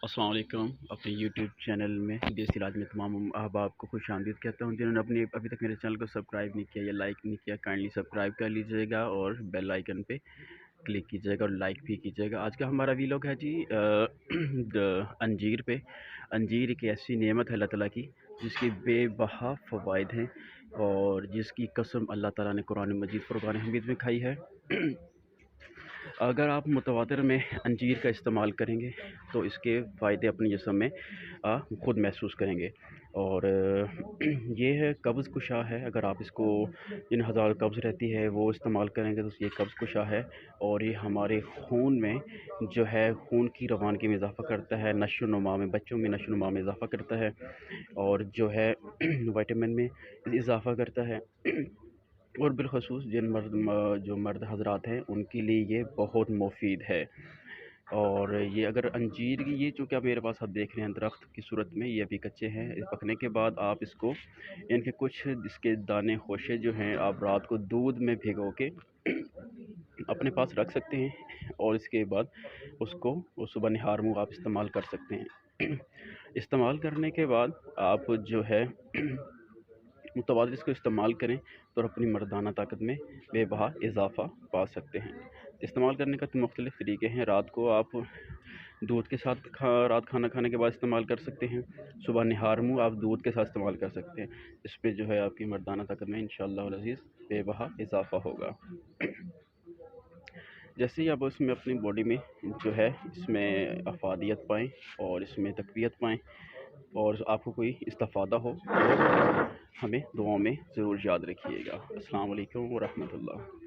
अस्सलाम वालेकुम। अपने यूट्यूब चैनल में देसी इलाज में तमाम अहबाब को खुश आमदीद कहता हूँ। जिन्होंने अभी तक मेरे चैनल को सब्सक्राइब नहीं किया या लाइक नहीं किया, काइंडली सब्सक्राइब कर लीजिएगा और बेल आइकन पे क्लिक कीजिएगा और लाइक भी कीजिएगा। आज का हमारा वीलॉग है जी अंजीर पे। अंजीर एक ऐसी नेमत है अल्लाह ताला की जिसकी बेबहा फ़वाइद हैं और जिसकी कसम अल्लाह ताला ने कुरान मजीद फुरक़ान हमीद में खाई है। अगर आप मुतवातिर में अंजीर का इस्तेमाल करेंगे तो इसके फ़ायदे अपने जिस्म में ख़ुद महसूस करेंगे। और ये है कब्ज़ कुशा है। अगर आप इसको, जिन हज़ार कब्ज़ रहती है वो इस्तेमाल करेंगे तो ये कब्ज़ कुशा है। और ये हमारे खून में जो है खून की रवानगी में इजाफ़ा करता है, नशो-नुमा में, बच्चों में नशो-नुमा में इजाफ़ा करता है और जो है विटामिन में इजाफ़ा करता है। और बिलख़ुसूस जो मर्द हज़रात हैं उनके लिए ये बहुत मुफ़ीद है। और ये अगर अंजीर की, ये जो कि आप मेरे पास आप देख रहे हैं दरख्त की सूरत में, ये अभी कच्चे हैं। पकने के बाद आप इसको, इनके कुछ इसके दाने खोशे जो हैं आप रात को दूध में भिगो के अपने पास रख सकते हैं और इसके बाद उसको सुबह निहार मुँह आप इस्तेमाल कर सकते हैं। इस्तेमाल करने के बाद आप जो है मुतवाज़िर इसको इस्तेमाल करें तो अपनी मर्दाना ताकत में बेबहा इजाफ़ा पा सकते हैं। इस्तेमाल करने का तो मुख्तलिफ़ तरीके हैं। रात को आप दूध के साथ रात खाना खाने के बाद इस्तेमाल कर सकते हैं। सुबह निहार मुँह आप दूध के साथ इस्तेमाल कर सकते हैं। इसमें जो है आपकी मर्दाना ताकत में इंशाअल्लाह अज़ीज़ बेबहा इजाफ़ा होगा। जैसे ही आप इसमें अपनी बॉडी में जो है इसमें अफ़ादियत पाएँ और इसमें तक़वियत पाएँ और आपको कोई इस्तिफ़ादा हो तो हमें दुआओं में ज़रूर याद रखिएगा। अस्सलाम वालेकुम व रहमतुल्लाह।